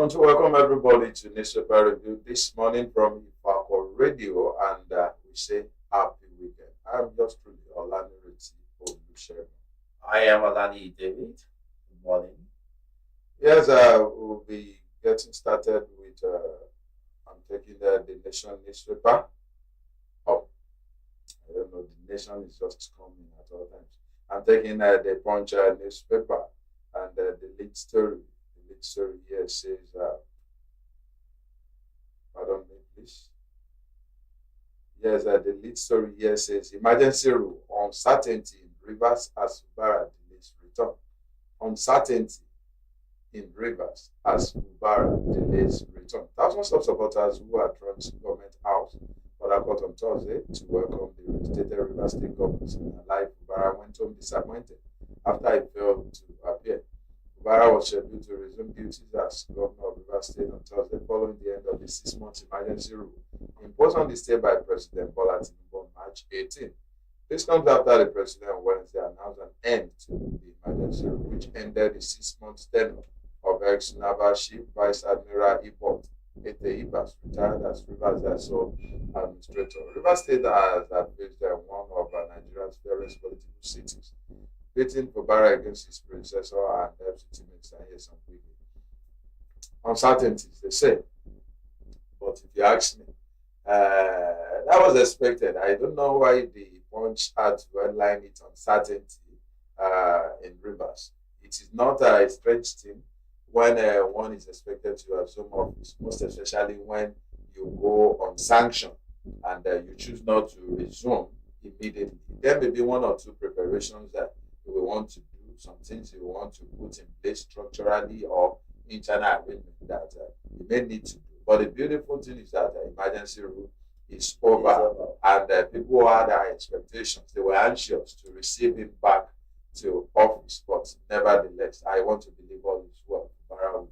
want to welcome everybody to Newspaper Review this morning from Ifako Radio, and we say happy weekend. I'm just truly Olanireti Olusegun. I am Olaniyi, David. Good morning. Yes, we'll be getting started with. I'm taking the Nation newspaper. Oh, I don't know. The Nation is just coming at all times. I'm taking the Punch newspaper, and the lead story. The lead story here says, pardon me, please. Yes, the lead story here says emergency rule, uncertainty in Rivers as Fubara delays return. Uncertainty in Rivers as Fubara delays return. Thousands of supporters who are drawn to government house for that court on Thursday to welcome the reputed Rivers State government alive Fubara went home disappointed after he failed to appear. Fubara was scheduled to resume duties as governor of Rivers State on Thursday following the end of the 6-month emergency rule imposed on the state by President Bola Tinubu on March 18. This comes after the president on Wednesday announced an end to the emergency rule, which ended the 6-month tenure of ex-naval ship Vice Admiral Ifako retired as Rivers sole administrator. Rivers State has faced one of Nigeria's fairest political cities, beating Fubara against his predecessor and FCT Minister Nyesom Wike. Uncertainties, they say. But if you ask me, that was expected. I don't know why the Punch had to headline it uncertainty in Rivers. It is not a strange thing when one is expected to assume office, most especially when you go on sanction and you choose not to resume immediately. There may be one or two preparations that you will want to do, some things you want to put in place structurally or internal arrangement that you may need to do. But the beautiful thing is that the emergency rule is over, and people had high expectations. They were anxious to receive him back to office, but nevertheless, I want to believe all is well. Fubara will be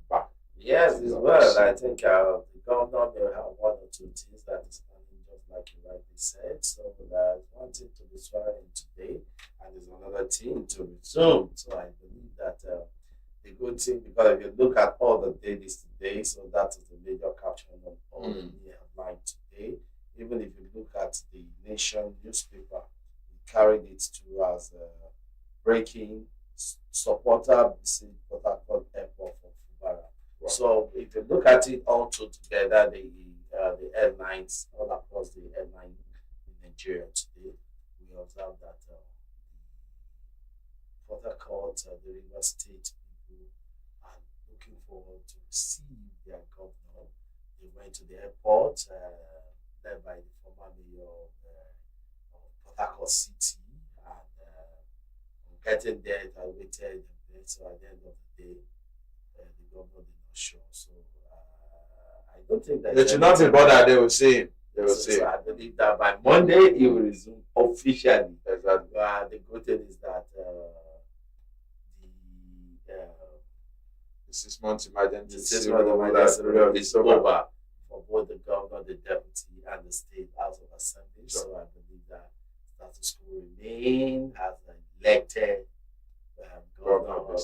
back. Yes, it's well. I think the governor may have one or two things that is planning, just like you rightly said. So there's one thing to be sworn in today, and there's another thing to resume. So I believe that the good thing, because if you look at all the dailies today, so that is the major caption on all the headline today. Even if you look at the Nation newspaper, it carried it to as breaking supporter visit Port Harcourt Airport for Fubara. Wow. So if you look at it all together, the headlines all across the headline in Nigeria today, we observe that Port Harcourt, the Rivers State people are looking forward to receive their governor. They went to the airport, led by the former mayor of Port Harcourt City, and getting there, it had waited a bit. So at the end of the day, the governor did not show. So I don't think that they should not be bothered. They will see him. They will see. So I believe that by Monday he will resume officially. Exactly. The good thing is that the 6-month emergency rule is over for both the governor, the deputy, and the state House of Assembly. Sure. So I believe that status quo remain as an elected governor of the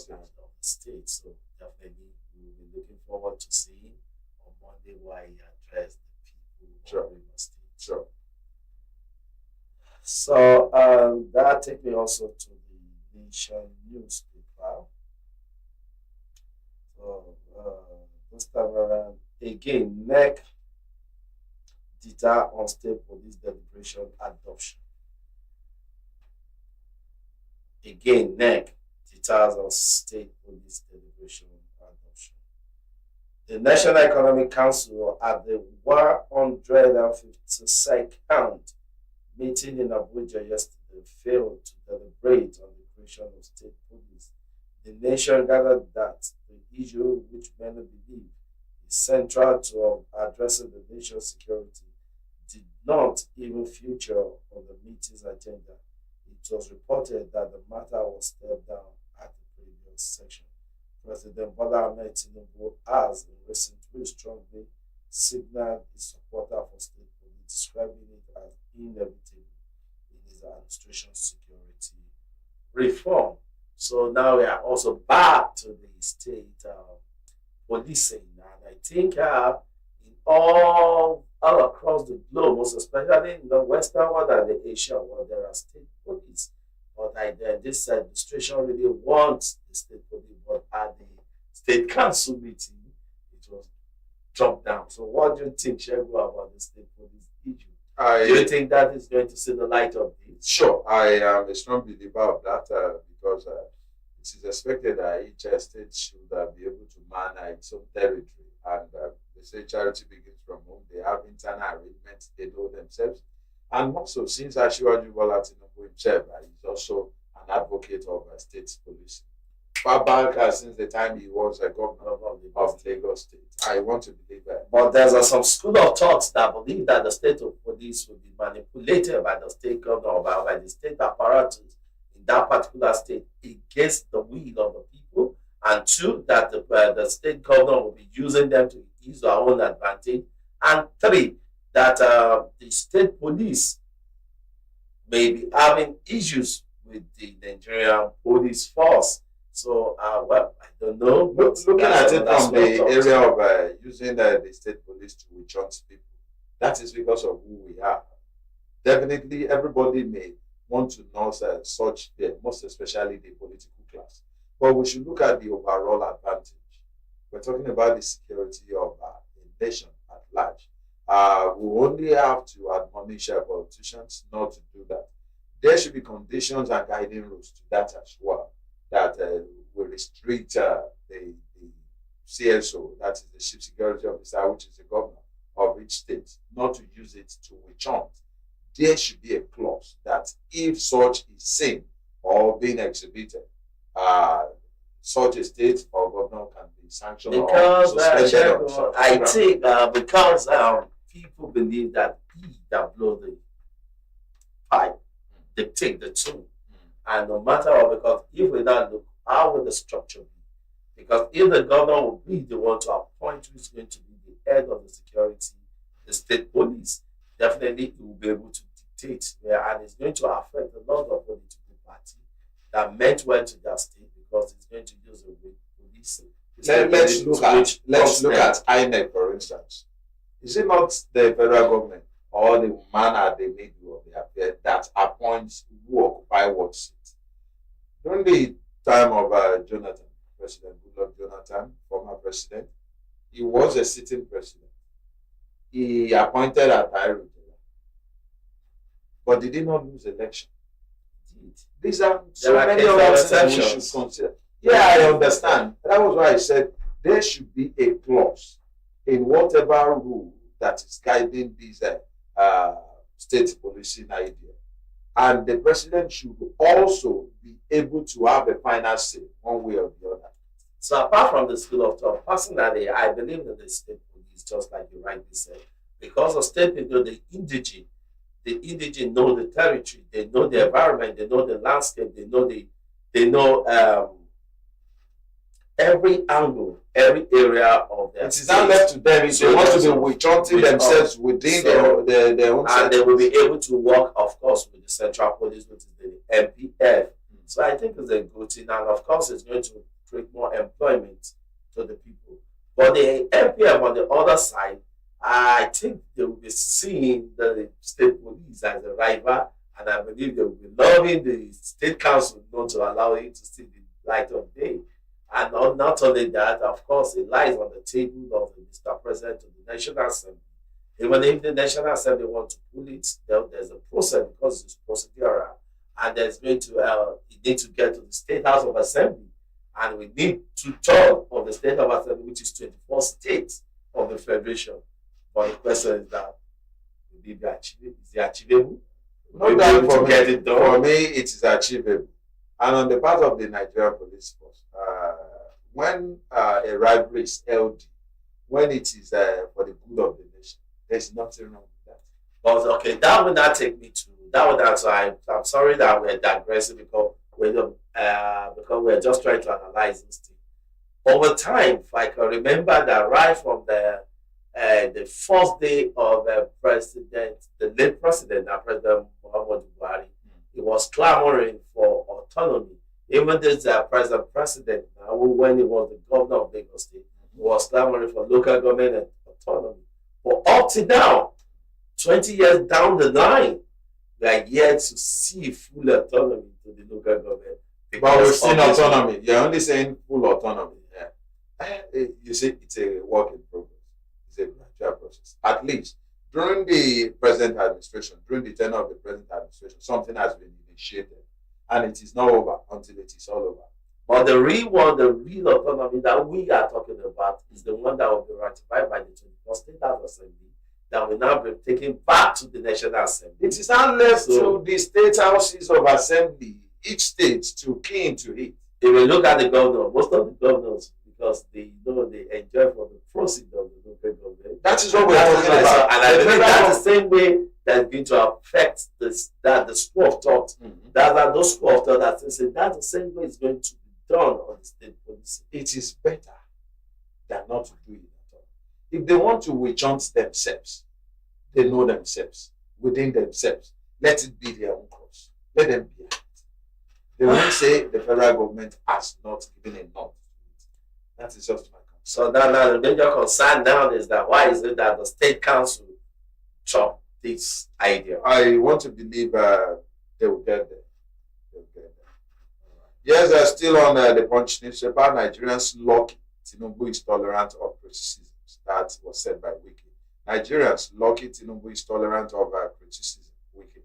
state. So definitely we will be looking forward to seeing on Monday why he addressed the people of Rivers State. Sure. So that takes me also to the Nation newspaper. So this time around, again, NEC deter on state police deliberation adoption. Again, NEC deters on state police deliberation adoption. The National Economic Council at the 152nd meeting in Abuja yesterday failed to deliberate on the creation of state police. The nation gathered that the issue, which many believe is central to addressing the nation's security, did not even feature on the meeting's agenda. It was reported that the matter was stepped down at the previous session. President Bola Ahmed Tinubu has in recent weeks strongly signaled his supporter for state police, describing it as inevitable in his administration's security reform. So now we are also back to the state policing. And I think in all across the globe, most especially in the Western world and the Asian world, there are state police. But this administration really wants the state police, but at the state council meeting, it was dropped down. So what do you think, Shegu, about the state police issue? Do you think that is going to see the light of day? Sure, I am a strong believer of that because it is expected that each state should be able to manage its own territory. And they say charity begins from home. They have internal arrangements, they know themselves. And also, since Asiwaju Bola Tinubu himself is also an advocate of state police. Far back since the time he was a governor of Lagos State. I want to believe that. But there's some school of thoughts that believe that the state of police will be manipulated by the state governor or by the state apparatus in that particular state against the will of the people. And two, that the state governor will be using them to use their own advantage. And three, that the state police may be having issues with the Nigerian police force. So, well, I don't know. Looking at it from the area of using the state police to witch hunt people, that is because of who we are. Definitely, everybody may want to know such fear, most especially the political class. But we should look at the overall advantage. We're talking about the security of a nation at large. We only have to admonish our politicians not to do that. There should be conditions and guiding rules to that as well, that will restrict the CSO, that is the Chief Security Officer, which is the governor of each state, not to use it to witch hunt. There should be a clause that if such is seen or being exhibited, such a state or governor can be sanctioned because, or suspended. I think because people believe that he that blow the pipe dictate the tune. And no matter what, because if we don't look, how will the structure be? Because if the governor will be the one to appoint who is going to be the head of the security, the state police, definitely he will be able to dictate where, and it's going to affect a lot of political parties that meant well to their state because it's going to use the police. Let's look at INEC, for instance. Is it not the federal government or the man at the middle of the affair that appoints who occupy what seat? During the time of Jonathan, President Goodluck Jonathan, former president, he was a sitting president. He appointed Atairu, but they did not lose election. These are so many other things we should consider. Yeah, I understand. That was why I said there should be a clause in whatever rule that is guiding these state policing idea. And the president should also be able to have a final say one way or the other. So apart from the school of thought, personally, I believe that the state police, just like you rightly said, because the state people, the indigene know the territory, they know the environment, they know the landscape, they know every angle, every area of their state. It is not left to them if they want to be witch hunting themselves within their own and they will be able to work, of course, with the central police, which is the MPF. So I think it's a good thing, and of course it's going to create more employment to the people. But the MPF on the other side, I think they will be seeing the state police as a rival, and I believe they will be loving the state council not to allow it to see the light of day. And not only that, of course, it lies on the table of the Mr. President of the National Assembly. Even if the National Assembly want to pull it, there's a process because it's procedural, and there's going to it need to get to the State House of Assembly, and we need 2/3 of the State House of Assembly, which is 24 states of the Federation. But the question is that will it be achievable? Is it achievable? No doubt for me, for me, it is achievable. And on the part of the Nigerian police force, when a rivalry is held, when it is for the good of the nation, there's nothing wrong with that. But okay, that would not take me to that. Would not. So I'm sorry that we're digressing because we're just trying to analyze this thing. Over time, if I can remember that right from the first day of the late president, President Muhammadu Buhari, he was clamoring for autonomy. Even this present president, when he was the governor of Lagos State, was clamoring for local government and autonomy. But up to now, 20 years down the line, we are yet to see full autonomy to the local government. But we've seen autonomy. You're only saying full autonomy. You see, it's a work in progress. It's a gradual process. At least during the present administration, during the tenure of the present administration, something has been initiated, and it is not over until it is all over. But the real one, the real autonomy that we are talking about is the one that will be ratified by the 21st State House Assembly that will now be taken back to the National Assembly. It is now left to the state houses of assembly, each state, to key into it. If you look at the governor, most of the governors, because they enjoy from the proceeds of the local government. That is what we're talking about. And I believe that's the same way that's going to affect the school of thought. That those school of thought that say that's the same way it's going to be done on the state policy. It is better than not to do it at all. If they want to witch hunt themselves, they know themselves, within themselves. Let it be their own cross. Let them be it. They won't say the federal government has not given enough. That is just my concern. So now the major concern now is that why is it that the state council chopped this idea? I want to believe they will get there. They will get there. Yes, they're still on the Punch newspaper. Nigerians lucky Tinubu is tolerant of criticism. That was said by Wiki. Nigerians lucky Tinubu is tolerant of criticism. Wiki.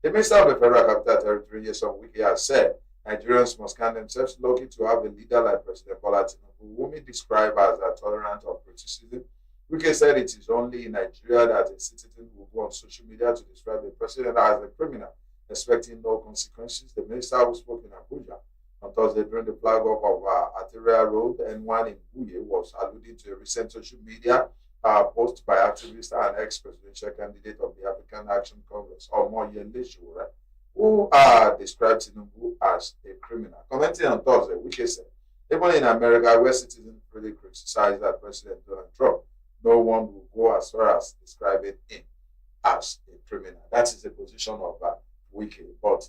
The Minister of the Federal Capital Territory, Yeson Wiki, has said Nigerians must count themselves lucky to have a leader like President Bola Tinubu, whom he described as tolerant of criticism. Wike said it is only in Nigeria that a citizen will go on social media to describe the president as a criminal, expecting no consequences. The minister who spoke in Abuja on Thursday during the flag off of Arterial Road N1 in Buye was alluding to a recent social media post by activist and ex-presidential candidate of the African Action Congress, Omoyele Sowore, who described Tinubu as a criminal. Commenting on Thursday, Wike said, even in America, where citizens really criticize President Donald Trump, no one will go as far as describing him as a criminal. That is the position of Wike. But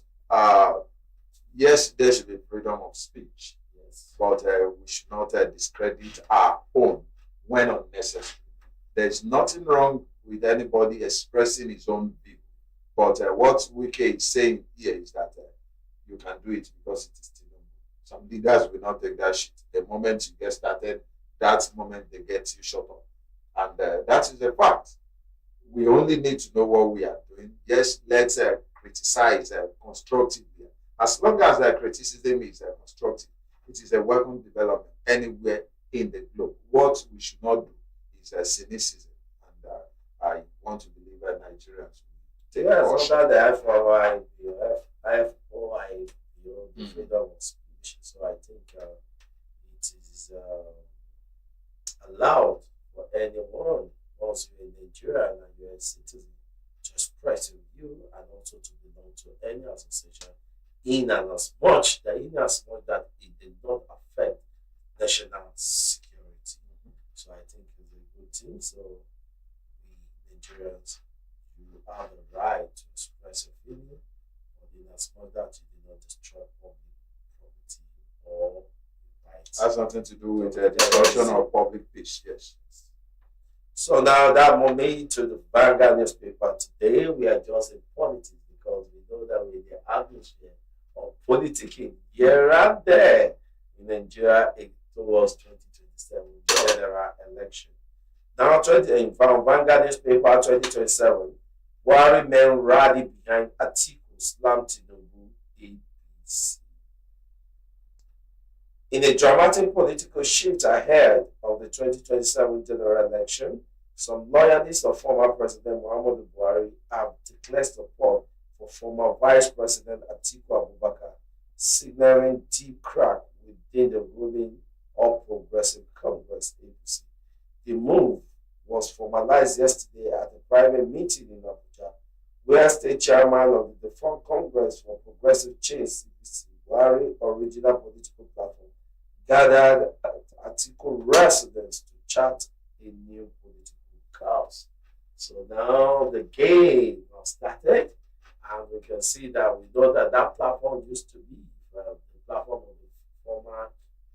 yes, there should be freedom of speech. Yes. But we should not discredit our own when unnecessary. There's nothing wrong with anybody expressing his own view. But what Wike is saying here is that you can do it because it is Tinubu. Some leaders will not take that shit. The moment you get started, that moment they get you shut up. And that is a fact. We only need to know what we are doing. Yes, let's criticize constructively. As long as criticism is constructive, it is a welcome development anywhere in the globe. What we should not do is cynicism. And I want to believe that Nigerians take caution. Under the FOI, the freedom of speech. So I think it is allowed for anyone, once you're in Nigeria and you're a citizen, to express your view and also to belong to any association in and as much that it did not affect national security. So I think it's a good thing. So we Nigerians, you have the right to express your feeling, but in as much that you do not destroy public property or rights. Has nothing to do with the destruction of public peace, yes. So now that moment to the Vanguard newspaper today, we are just in politics because we know that we're in the atmosphere of politicking here and there in Nigeria towards 2027 general election. Now, in Vanguard newspaper 2027, Buhari men rally behind Atiku slam Tinubu APC. In a dramatic political shift ahead of the 2027 general election, some loyalists of former President Muhammadu Buhari have declared support for former Vice President Atiku Abubakar, signaling deep crack within the ruling All Progressive Congress APC. The move was formalized yesterday at a private meeting in Abuja, where State Chairman of the defunct Congress for Progressive Change CPC, Buhari original political platform, gathered at Atiku residence to chart a new political course. So now the game has started, and we can see that we know that platform used to be the platform of the former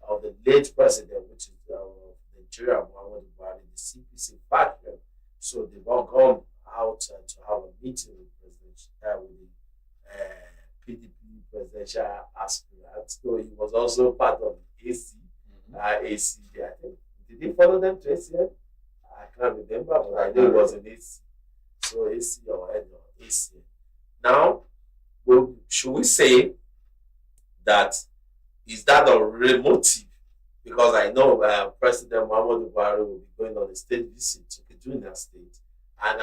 of the late president, which is the Nigeria, Muhammadu Buhari, the CPC faction. So they've all gone out to have a meeting with the PDP presidential aspirant. So he was also part of the AC. AC, I think. Did he follow them to ACN? I can't remember, but I know it was an AC. So AC or ACN. Now, should we say that is that a real motive? Because I know President Muhammadu Buhari will be going on a state visit to Kaduna State, and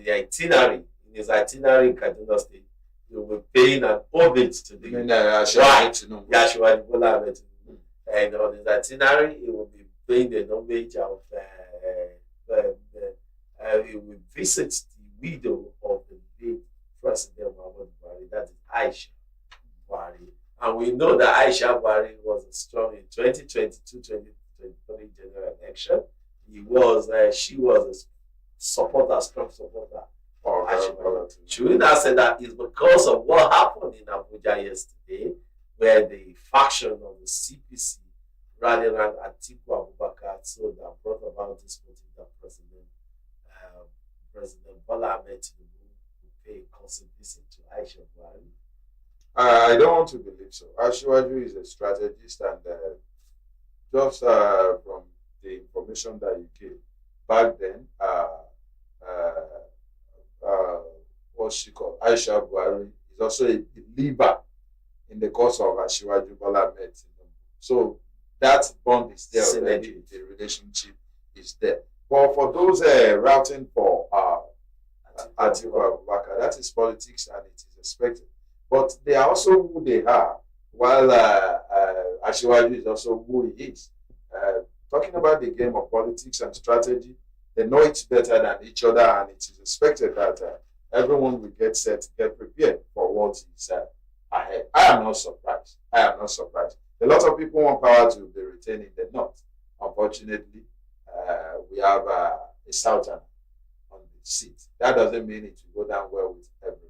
the itinerary, in his itinerary in Kaduna State, he will be paying an homage to the Yashua Bola Ahmed Tinubu. And on his itinerary, he will be paying an homage of he will visit the widow of the late President Muhammadu Buhari, that is Aisha Buhari. And we know that Aisha Buhari was a strong in 2022-2023 general election. She was a strong supporter of Aisha Buhari. Should we now say that it's because of what happened in Abuja yesterday, where the faction of the CPC rallied around Atiku Abubakar, so that brought about this motive that President Bola Ahmed Tinubu will pay a constant visit to Aisha Buhari? I don't want to believe so. Ashwaju is a strategist, and just from the information that you gave back then, what she called Aisha Buhari is also a believer in the cause of Ashwaju Bola Ahmed Tinubu. So that bond is there already. The relationship is there. But for those routing for Atiku Abubakar, that is politics, and it is expected. But they are also who they are, while Ashwaju is also who he is. Talking about the game of politics and strategy, they know it better than each other, and it is expected that everyone will get set, get prepared for what is ahead. I am not surprised. A lot of people want power to be retained in the north. Unfortunately, we have a Southerner on the seat. That doesn't mean it will go down well with everybody.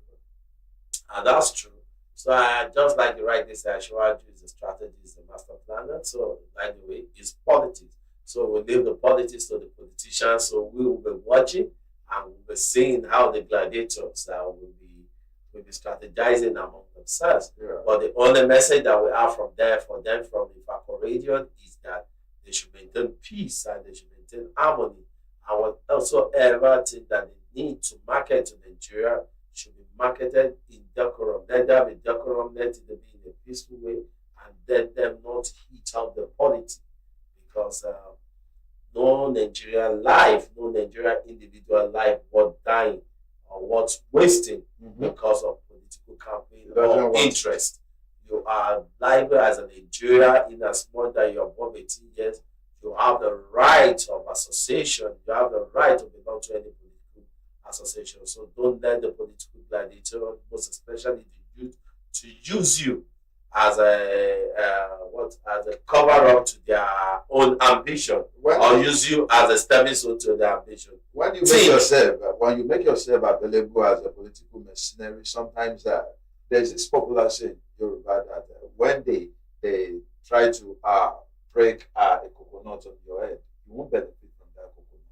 And that's true. So just like you rightly said, Ashwaju is a strategist, a master planner. So by the way, it's politics. So we leave the politics to the politicians. So we will be watching and we'll be seeing how the gladiators will be strategizing among themselves. Yeah. But the only message that we have from them from Ifako Radio is that they should maintain peace and they should maintain harmony. And whatsoever thing that they need to market to Nigeria should be marketed in decorum. Let there be decorum, let it be in a peaceful way, and let them not heat up the polity. Because no Nigerian life, no Nigerian individual life worth dying or worth wasting because of political campaign or interest. You are liable as a Nigerian in as much that you are above 18 years. You have the right of association. You have the right to belong to any political association. So don't let the political gladiator, most especially the youth, to use you as a cover up to their own ambition, or use you as a stepping stone to their ambition. When you make yourself available as a political mercenary, sometimes there's this popular saying in Yoruba that when they try to break a coconut on your head, you won't benefit from that coconut,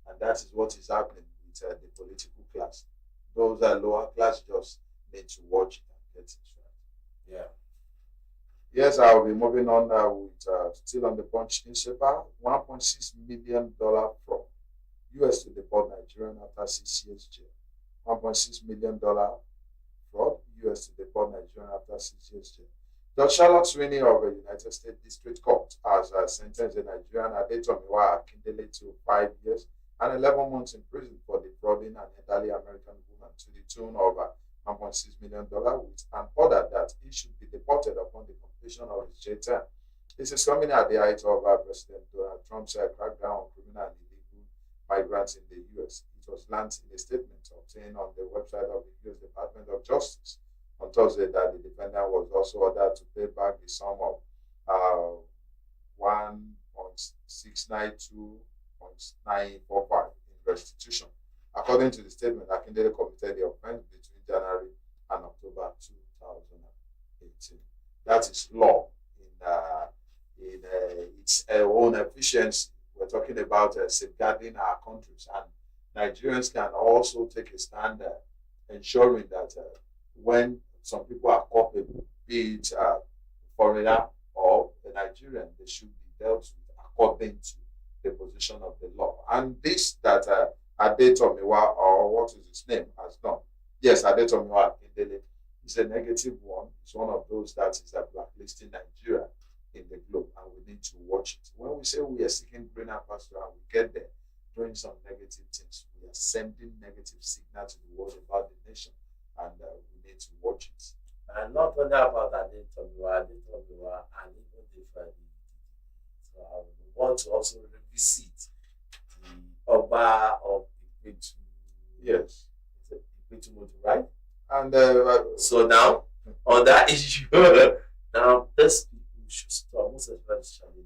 and that is what is happening with the political class. Those lower class just need to watch it and get it right. Yeah. Yes, I'll be moving on with still on the Punch newspaper. $1.6 million fraud. US to deport Nigerian after 6 years jail. $1.6 million fraud. US to deport Nigerian after 6 years jail. Judge Charlotte Sweeney of the United States District Court has sentenced the Nigerian Adetomiwa Akindele to 5 years and 11 months in prison for defrauding an elderly American woman to the tune of $1.6 million, with an order that he should be deported upon the completion of his jail term. This is coming at the height of President Donald Trump's crackdown on criminal and illegal migrants in the U.S. It was launched in a statement obtained on the website of the U.S. Department of Justice on Thursday that the defendant was also ordered to pay back the sum of $1.692.945 in restitution. According to the statement, Akindele committed the offense between January and October 2018. That is law in its own efficiency. When talking about safeguarding our countries, and Nigerians can also take a stand ensuring that when some people are culpable, be it foreigner or a Nigerian, they should be dealt with according to the position of the law. And this that Adetomiwa, or what is his name, has done. Yes, Adetomiwa Indele is a negative one. It's one of those that is blacklisting Nigeria in the globe, and we need to watch it. When we say we are seeking greener pasture and we get there doing some negative things, we are sending negative signal to the world about the nation, and we need to watch it. And not only about Adetomiwa, and even different. So I would want to also revisit the Oba of Ikpetu. Yes. Is it Ikpetu Modu, right? And so now, on that issue, now this people should stop, most especially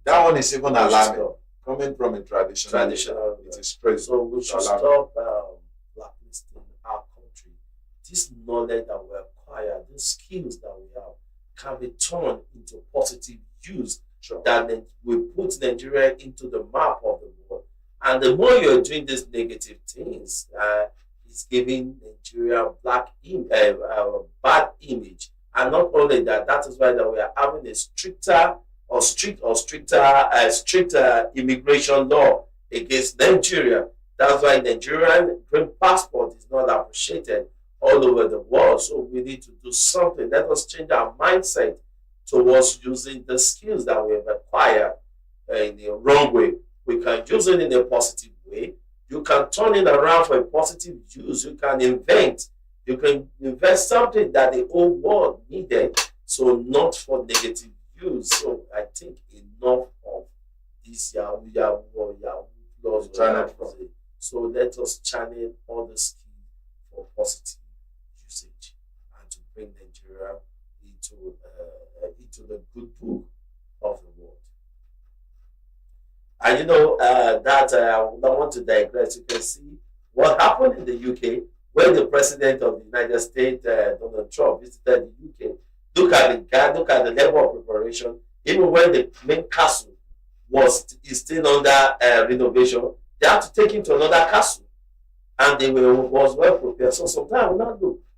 that one is even alarming. Coming from a traditional, it is crazy. So we should stop blacklisting our country. This knowledge that we acquire, these skills that we have, can be turned into positive use. Sure. That we put Nigeria into the map of the world. And the more you're doing these negative things, it's giving Nigeria bad image. And not only that, that is why that we are having a stricter immigration law against Nigeria. That's why Nigerian green passport is not appreciated all over the world. So we need to do something. Let us change our mindset towards using the skills that we have acquired in the wrong way. We can use it in a positive way. You can turn it around for a positive use. You can invent. You can invest something that the whole world needed. So not for negative use. So I think enough of this Yahoo or Yahoo Plus. So let us channel all the skills for positive usage and to bring Nigeria into the good book of the world. And you know that I don't want to digress. You can see what happened in the UK when the president of the United States, Donald Trump, visited the UK. Look at the level of preparation. Even when the main castle is still under renovation, they had to take him to another castle, and they was well prepared. So sometimes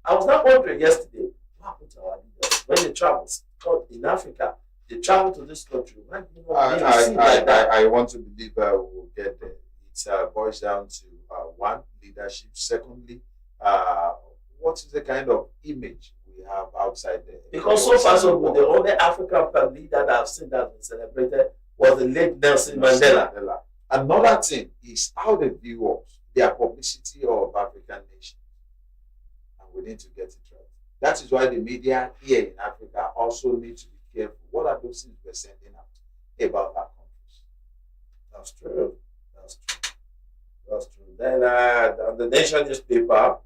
I was not wondering yesterday what happened to our leaders when they travel in Africa. They travel to this country. Why do you not I want to believe we'll get there. It boils down to one, leadership. Secondly, what is the kind of image we have outside there? Because so far so good, the only African leader that I've seen that has been celebrated was the late Nelson Mandela. Another thing is how they view us, their publicity of African nations. And we need to get it right. That is why the media here in Africa also need to be careful. What are those things we're sending out about our countries? That's true. Then on the Nation newspaper,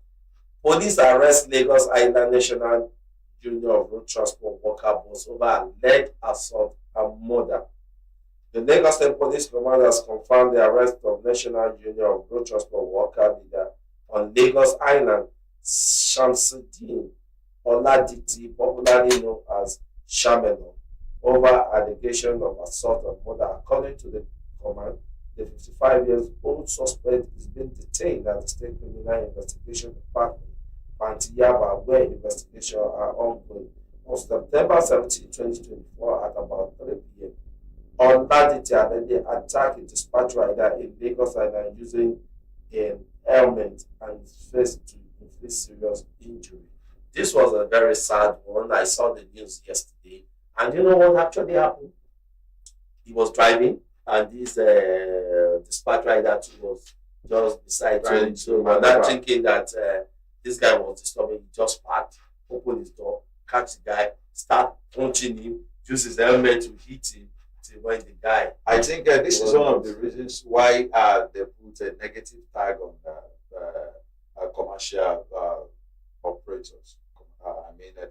police arrest Lagos Island National Union of Road Transport Worker Bus over alleged assault and murder. The Lagos State Police Command has confirmed the arrest of National Union of Road Transport Worker leader on Lagos Island, Shamsuddin Oladiti, popularly known as Shamelo, over allegation of assault and murder. According to the command, the 55-year-old suspect is being detained at the State Criminal Investigation Department, Pantiyaba, where investigations are ongoing. On September 17, 2024, at about 3 p.m., Oladiti allegedly attacked a dispatch rider in Lagos Island using an helmet and faced to inflict serious injury. This was a very sad one. I saw the news yesterday. And you know what actually happened? He was driving, and this dispatch rider was just beside him. So I'm not thinking that this guy was disturbing. He just parked, opened his door, catch the guy, start punching him, use his helmet to hit him. When the guy, I think this is one of the reasons why they put a negative tag on commercial operators.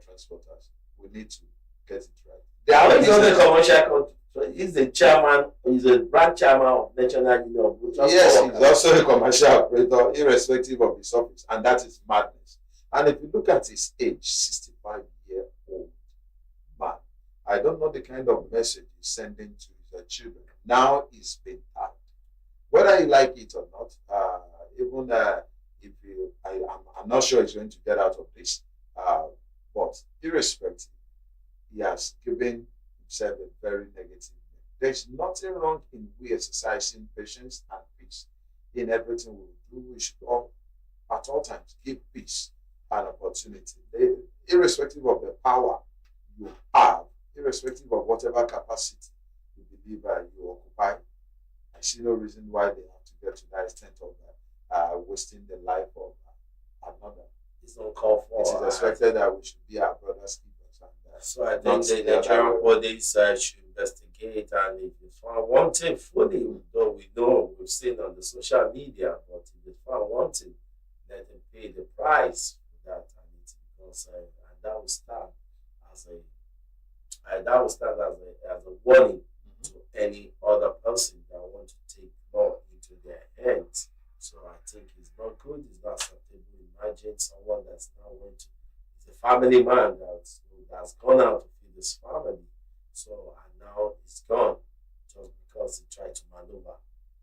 Transporters. We need to get it right. He's not a commercial. He's the chairman. He's a branch chairman of National Union of Road Transport. Yes, he's also a commercial operator, irrespective of his office, and that is madness. And if you look at his age, 65-year-old man, I don't know the kind of message he's sending to his children. Now he's been tagged. whether you like it or not. Even if you, I'm not sure he's going to get out of this. Uh, but irrespective, he has given himself a very negative name. There's nothing wrong in we exercising patience and peace in everything we do. We should all, at all times, give peace and opportunity. Irrespective of the power you have, irrespective of whatever capacity you believe you occupy, I see no reason why they have to get to that extent of wasting the life of another. It's uncalled It is for. expected that we should be our brother's keepers. And, So I think not the the other Nigerian way. police should investigate, and if it's found wanting fully, though we know we've seen on the social media, but if it's found wanting, let them pay the price for that, and it because and that will stand as that will stand as a warning to any other person that want to take law into their hands. So I think it's not good. It's not acceptable. Imagine someone that's now went to he's a family man that's gone out to feed his family. So and now he's gone just because he tried to maneuver.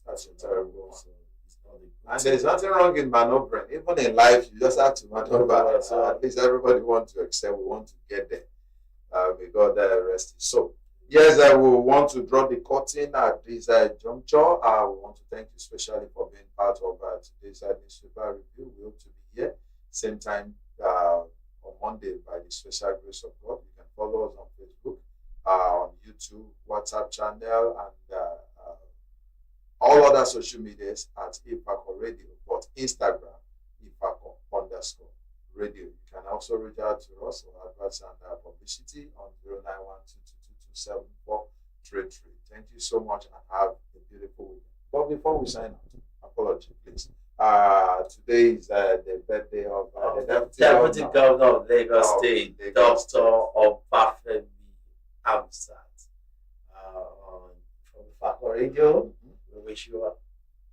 That's a terrible one. So it's not a good And thing. there's nothing wrong in maneuvering. Even in life, you just have to maneuver. So At least everybody wants to excel. We want to get there. May God rest his soul. Yes, I will want to draw the curtain at this juncture. I want to thank you especially for being part of today's newspaper review. We hope to be here same time on Monday by the special grace of God. You can follow us on Facebook, on YouTube, WhatsApp channel, and all other social medias at Ifako Radio, but Instagram, Ifako _ radio. You can also reach out to us for advice and publicity on 09122227433. Thank you so much and have a beautiful weekend. But before we sign out, apology, please. Today is the birthday of the Deputy Governor of Lagos of State, Lagos Dr. Obafemi Hamzat. From Ifako Radio, we wish you a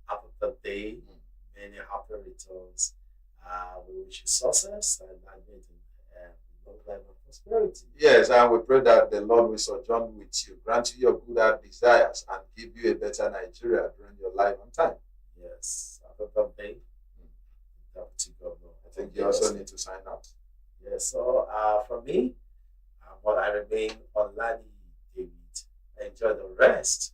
happy birthday, many happy returns. We wish you success and long life and prosperity. Yes, and we pray that the Lord will sojourn with you, grant you your good heart desires, and give you a better Nigeria during your life and time. Yes, happy birthday, Deputy Governor. I think you also need to sign out. Yes, so for me, I remain Olaniyi David. Enjoy the rest